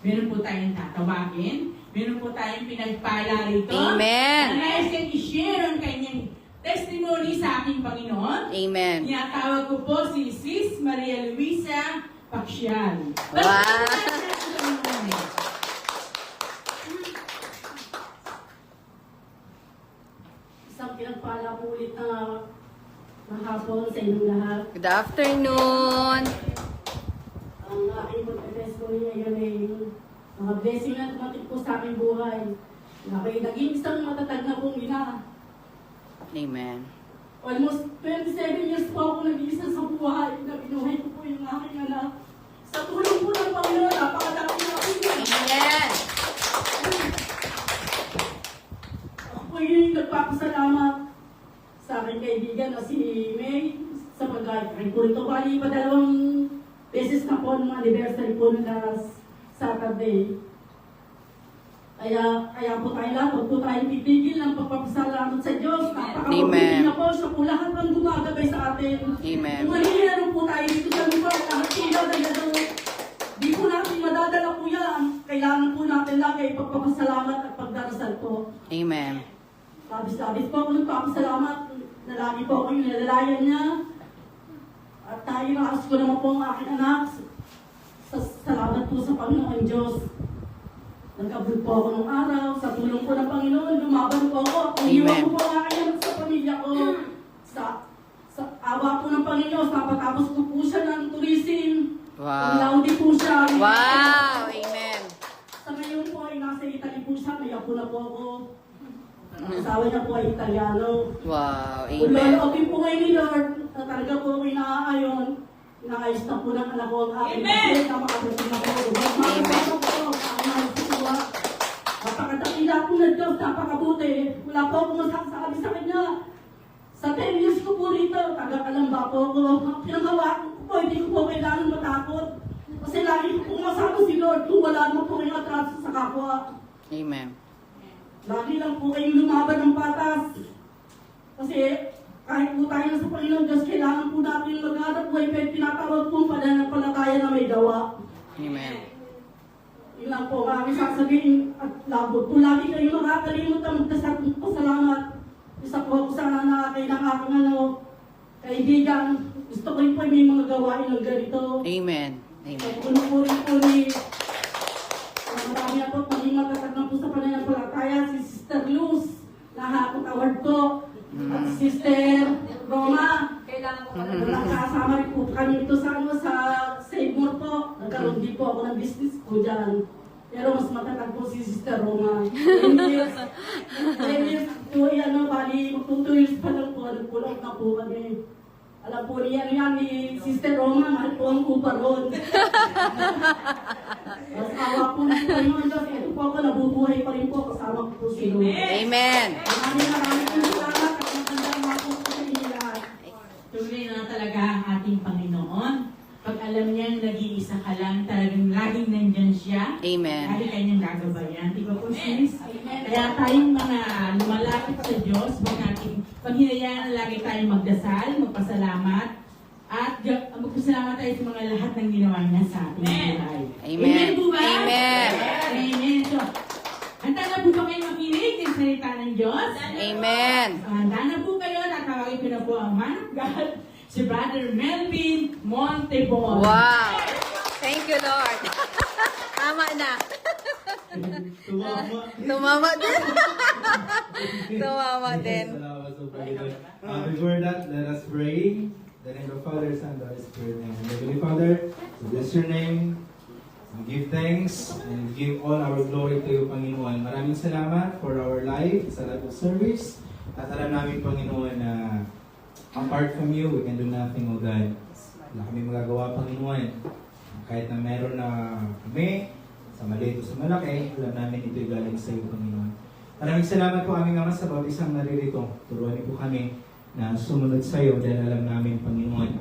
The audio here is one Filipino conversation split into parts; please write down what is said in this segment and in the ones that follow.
Meron po tayong tatawagin. Meron po tayong pinagpala rito. Amen. Na nais kang i-share ang kanyang testimony sa aking Panginoon. Amen. Tinatawag ko po si Sis Maria Luisa Paxial. Wow. Isang pinagpala po ulit na mahapon sa inyong lahat. Good afternoon. Ang aking pagka-testimony ngayon ay mga blessing na tumating po sa aking buhay. Naging isang matatag na pong ina. Amen. Almost 27 years po ako nag-iisa sa buhay na binuhay ko po yung aking anak. Sa tulong po ng Panginoon, napakadami na po yun. Amen. Ako po yung nagpapasalamat sa aking kaibigan na si May sa pag-guide ko ito. Bali pa 2 beses na po ng anniversary po na Saturday. Kaya po tayo lahat, huwag po tayong pipigil ng pagpapasalamat sa Diyos. Napakabuti na po siya po lahat ng gumagabay sa atin. Amen. Kung malilaro po tayo dito sa lupa, lahat sila dahil di po natin madadala po yan. Kailangan po natin lagi pagpapasalamat at pagdarasal po. Amen. Labis-labis po ako nagpapasalamat na lagi po ako yung nalalayan niya. At tayo nakas ko naman po ang aking anak. Salamat po sa Panginoon Diyos. Nag-abroad po ako ng araw. Sa tulong po ng Panginoon, lumaban po ako. Iniwan ko po ang aking anak sa pamilya ko. Sa awa po ng Panginoon, napatapos ko po siya ng tourism. Wow. Laudi po siya. Wow. Amen. Sa ngayon po ay nasa Italy po siya. Kaya po na po ako. Ang asawa niya po ay Italiano. Wow. Kung Amen. loloobin po kayo ni Lord, na talaga po ako inaayon, inaayos na po ng anak ko ang aking kapatid na makapagpapit na po. Magpapasok po ang mahal po ko. Napakadakila po ng Diyos, napakabuti. Wala po akong masasabi sa kanya. Sa 10 years ko po rito, taga-Kalamba po ako. Ang pinagawa ko po, hindi ko po kailangan matakot. Kasi lagi ko po masama si Lord kung wala naman po kayong atraso sa kapwa. Amen. Lagi lang po kayong lumaban ng patas. Kasi kahit po tayo na sa Panginoon Diyos, kailangan po natin mag-hanap buhay, pero tinatawag po ang pananampalataya na may gawa. Amen. Yun lang po ang aming sasabihin at labot po. Lagi kayo makakalimot na magdasal po pasalamat. Isa po ako sa nakakay ng aking kaibigan. Gusto ko rin po may mga gawain ng ganito. Amen. Amen. Puno po rin po ni marami na po maging matatag na po sa pananampalataya si Sister Luz. Nahakot award po. At Sister Roma. Nakakasama rin po kami dito sa Save More po. Nagkaroon din po ako ng business po dyan. Pero mas matatag po si Sister Roma. 10 years po yan, bali, mag-2 years pa lang po, nag-pull out na po kami. Alam po niya, ni Sister Roma, mahal po ang kupa ron. Mas awa po na po Panginoon Diyos. Ito po ako, nabubuhay pa rin po, kasama ko po si Lord. Amen. Maraming po salamat at magandang hapon po sa inyo lahat. Tuloy na talaga ang ating Panginoon. Pag alam niyang nag-iisa ka lang, talagang laging nandyan siya. Amen. Lagi kanyang gagabayan. Di ba po, sis? Kaya tayong mga lumalapit sa Diyos, huwag natin paghinayaan na lagi tayong magdasal, magpasalamat, at magpasalamat tayo sa mga lahat ng ginawa niya sa ating buhay. Amen. Po ba? Amen. Amen. So, handa na po ba kayo makinig ng salita ng Diyos? Amen. Handa na po kayo, tatawagin ko na po ang man of God, si Brother Melvin Montebon. Wow. Thank you, Lord. Tama na. Tumama din. Tumama din. Before that, let us pray. In the name of the Father, Son, and Holy Spirit. Amen. Heavenly Father, we bless your name. We give thanks and give all our glory to you, Panginoon. Maraming salamat for our life sa lahat of service. At alam namin, Panginoon, na apart from you, we can do nothing, O God. Wala kami magagawa, Panginoon. Kahit na meron na kami, sa maliit o sa malaki, alam namin ito'y galing sa iyo, Panginoon. Maraming salamat po aming Ama sa bawat isang naririto. Turuan niyo po kami na sumunod sa iyo dahil alam namin, Panginoon,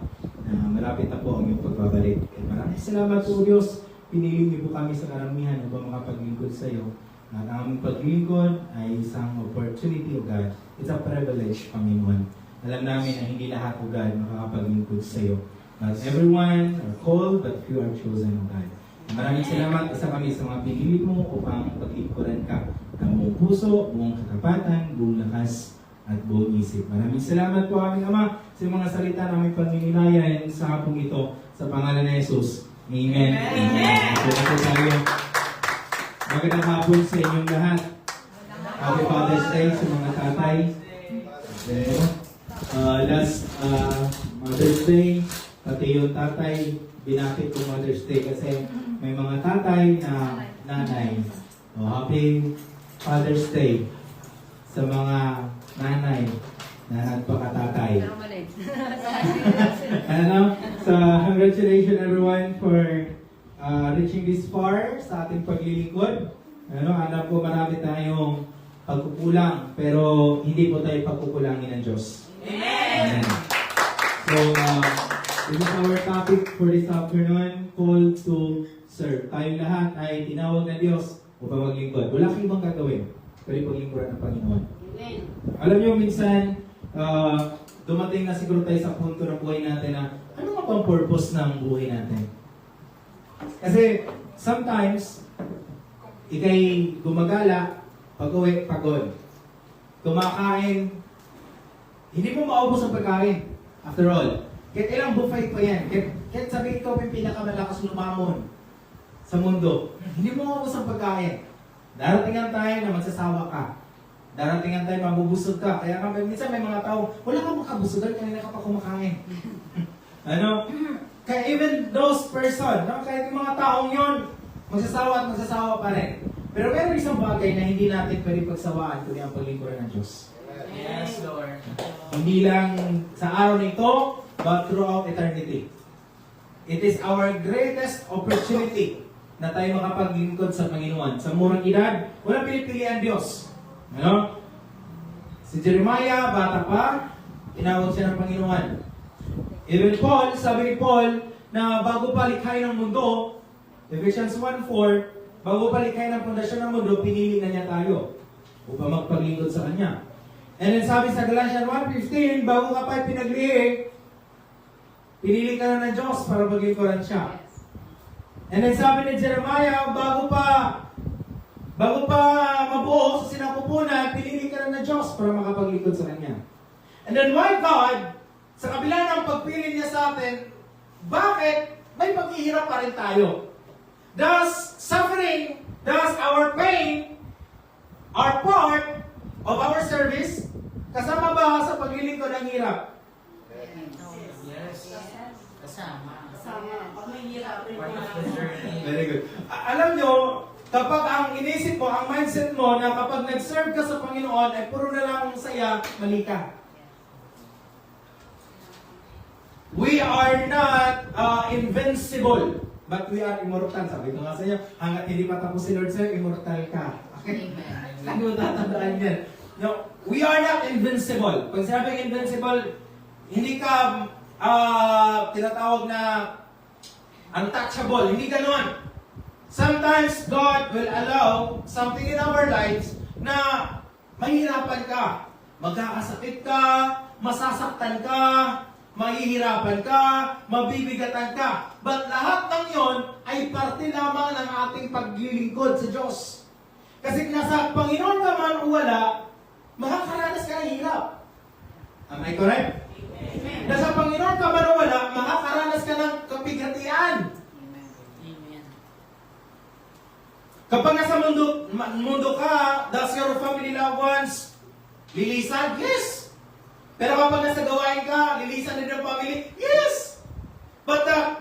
na malapit na po ang iyong pagbabalik. At maraming salamat po, Diyos. Pinili niyo po kami sa karamihan upang makapaglingkod sa iyo. At ang aming paglingkod ay isang opportunity, O God. It's a privilege, Panginoon. Alam namin na hindi lahat, O God, makakapaglingkod sa iyo. Not everyone are called, but few are chosen, O God. Maraming salamat isa kami sa mga pinili mo upang paglingkuran ka ng buong puso, buong katapatan, buong lakas at buong isip. Maraming salamat po aming Ama sa mga salita na aming panginilayan sa hapong ito sa pangalan ni Jesus. Amen. Amen. Salamat tayo. Magandang hapon sa inyong lahat. Happy Father's Day sa mga tatay. Okay. Last Mother's Day, pati yung tatay, binakit ko Mother's Day kasi may mga tatay na nanay. Happy Father's Day sa mga nanay na nagpakatatay. So congratulations everyone for reaching this far sa ating paglilingkod. Alam ko marami tayong pagkukulang, pero hindi po tayo pagkukulangin ng Diyos. Amen. So, this is our topic for this afternoon, call to serve. Tayong lahat ay tinawag ng Diyos upang maglingkod. Wala kang ibang gagawin, pero paglingkuran ng Panginoon. Amen. Alam niyo, minsan, dumating na siguro tayo sa punto ng buhay natin na ano nga bang purpose ng buhay natin? Kasi, sometimes, ikay gumagala, pag-uwi, pagod. Kumakain, hindi mo maubos ang pagkain. After all, kahit ilang buffet pa yan, kahit sabihin ko yung pinakamalakas lumamon sa mundo, hindi mo maubos ang pagkain. Daratingan tayo na magsasawa ka. Daratingan tayo mabubusog ka. Kaya minsan may mga tao, wala kang makabusogan, kanina ka pa kumakain. Kaya even those person, kahit yung mga taong yon, magsasawa at magsasawa pa rin. Pero meron isang bagay na hindi natin pwede pagsawaan kundi ang paglingkuran ng Diyos. Yes, Lord. Hindi lang sa araw nito, but throughout eternity. It is our greatest opportunity na tayo makapaglingkod sa Panginoon. Sa murang edad, walang pinipilian Diyos. Si Jeremiah, bata pa, tinawag siya ng Panginoon. Even Paul, sabi ni Paul, na bago pa likhain ng mundo, Ephesians 1:4, bago pa likhain ng pundasyon ng mundo, pinili na niya tayo upang magpaglingkod sa Kanya. And then sabi sa Galatians 1:15, bago ka pa pinaglihi, pinili ka na ng Diyos para maglingkuran siya. And then sabi ni Jeremiah, bago pa mabuo sa sinapupunan, pinili ka na ng Diyos para makapaglingkod sa Kanya. And then why God, sa kabila ng pagpili niya sa atin, bakit may paghihirap pa rin tayo? Does suffering, does our pain, are part of our service? Kasama ba sa paglilingkod ng hirap? Yes. Kasama. Pag may hirap rin. Very good. Alam nyo, kapag ang inisip mo, ang mindset mo na kapag nag-serve ka sa Panginoon ay puro na lang saya, mali ka. We are not invincible, but we are immortal. Sabi ko nga sa inyo, hanggat hindi pa tapos si Lord sa'yo, immortal ka. Okay? Lagi mo tatandaan yan. No, we are not invincible. Pag sinabing invincible, hindi ka tinatawag na untouchable. Hindi ganoon. Sometimes God will allow something in our lives na mahirapan ka. Magkakasakit ka, masasaktan ka, mahihirapan ka, mabibigatan ka. But lahat ng yon ay parte lamang ng ating paglilingkod sa Diyos. Kasi nasa Panginoon ka man o wala, makakaranas ka ng hirap. Am I correct? Amen. Nasa Panginoon ka man o wala, makakaranas ka ng kabigatian. Kapag nasa mundo ka, does your family loved ones lilisan? Yes! Pero kapag nasa gawain ka, lilisan din ang family? Yes! But the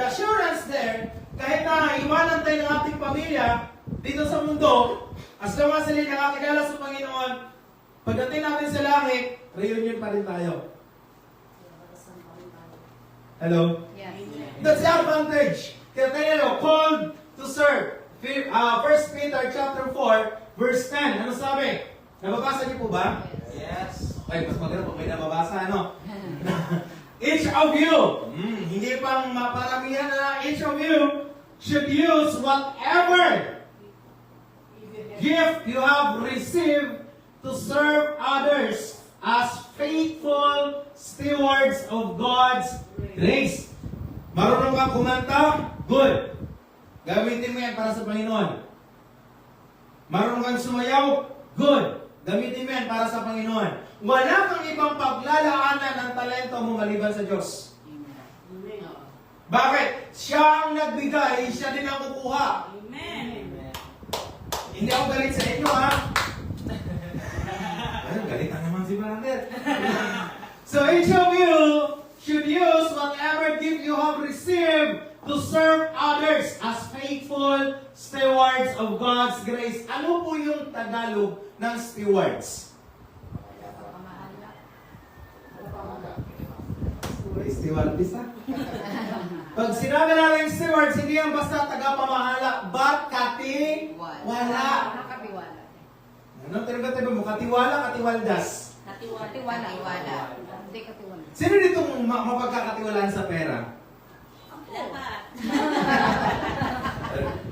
assurance there, kahit na iwanan tayo ng ating pamilya dito sa mundo, as long as sila nakakilala sa Panginoon, pagdating natin sa langit, reunion pa rin tayo. Hello? Yes. That's the advantage. Kaya tayo, called to serve. 1 Peter chapter 4, verse 10. Ano sabi? Nababasa niyo po ba? Yes. Okay, mas maganda pag may nababasa, ano? Each of you, hindi pang maparamihan na, each of you should use whatever gift you have received to serve others as faithful stewards of God's grace. Marunong kang kumanta? Good. Gamitin mo yan para sa Panginoon. Marunong kang sumayaw? Good. Gamitin mo yan para sa Panginoon. Wala kang ibang paglalaanan ng talento mo maliban sa Diyos. Bakit? Siya ang nagbigay, siya din ang kukuha. Hindi ako galit sa inyo, ha? Ayun, galit na naman si Brother. So each of you should use whatever gift you have received to serve others as faithful stewards of God's grace. Ano po yung Tagalog ng stewards? Stewardess, ha? Pag sinabi namin stewards, hindi yan basta taga-pamahala, but katiwala. Nakatiwala. Ano talaga mo? Katiwala, katiwaldas. Katiwala. Hindi katiwala. Sino dito mapagkakatiwalaan sa pera? Lahat.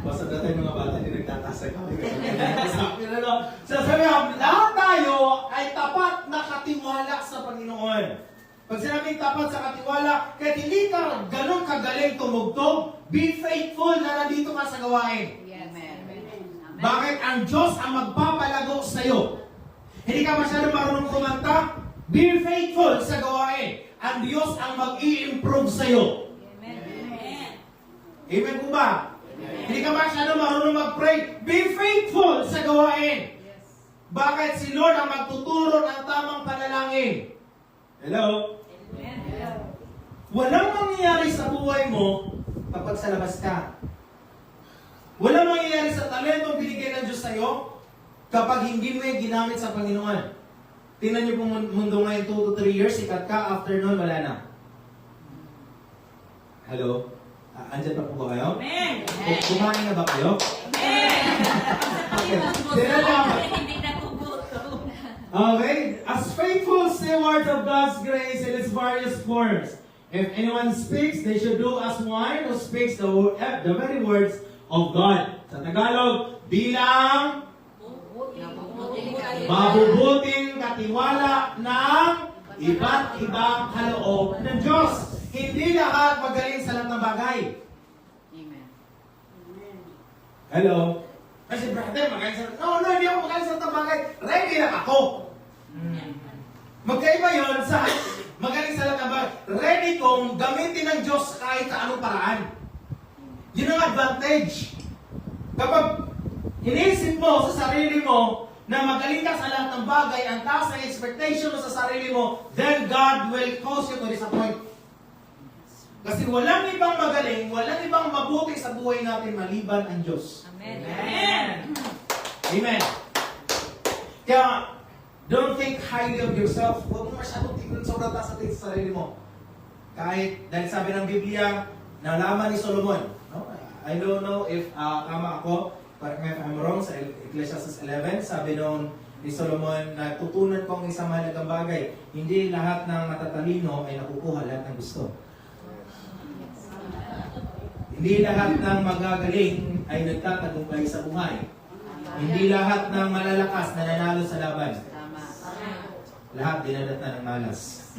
Basta dati mga bata, hindi nagtatasay kami. So sabi ko, lahat tayo ay tapat na katiwala sa Panginoon. Pag sinabing tapat sa katiwala, kahit hindi ka ganun kagaling tumugtog, be faithful na nandito ka sa gawain. Yes. Amen. Bakit? Ang Diyos ang magpapalago sa iyo. Hindi ka masyadong marunong kumanta, be faithful sa gawain. Ang Diyos ang mag-i-improve sa iyo. Amen. Amen po ba? Hindi ka masyadong marunong mag-pray, be faithful sa gawain. Bakit? Si Lord ang magtuturo ng tamang panalangin. Hello? Walang mangyayari sa buhay mo kapag sa labas ka. Walang mangyayari sa talentong binigay ng Diyos sa'yo kapag hindi mo yung ginamit sa Panginoon. Tingnan niyo pong mundo ngayon 2 to 3 years, sikat ka, after nun, wala na. Hello? Andyan pa po ba kayo? Amen. Kumain na ba kayo? Okay. Hindi na pubuto. Okay? As faithful stewards of God's grace in its various forms, if anyone speaks, they should do as one who speaks the very words of God. Sa Tagalog, bilang mabubuting katiwala ng iba't ibang kaloob ng Diyos. Hindi lahat magaling sa lahat ng bagay. Amen. Hello? Kasi brother, magaling sa... No, hindi ako magaling sa lahat ng bagay. Ready lang ako. Magkaiba yun sa magaling sa lahat ng bagay. Ready kong gamitin ng Diyos kahit sa anong paraan. Yun ang advantage. Kapag iniisip mo sa sarili mo na magaling ka sa lahat ng bagay, ang taas ng expectation mo sa sarili mo, then God will cause you to disappoint. Kasi walang ibang magaling, walang ibang mabuti sa buhay natin maliban ang Diyos. Amen. Amen. Kaya, don't think highly of yourself. Huwag mo masyadong tingnan sobrang taas sa sarili mo. Kahit, dahil sabi ng Biblia, nalaman ni Solomon. No? I don't know if tama ako, correct me if I'm wrong, sa Ecclesiastes 11, sabi noon ni Solomon, natutunan ko ang isang mahalagang bagay. Hindi lahat ng matatalino ay nakukuha lahat ng gusto. Hindi lahat ng magagaling ay nagtatagumpay sa buhay. Hindi lahat ng malalakas na nanalo sa laban. Tama. Lahat dinadata ng malas.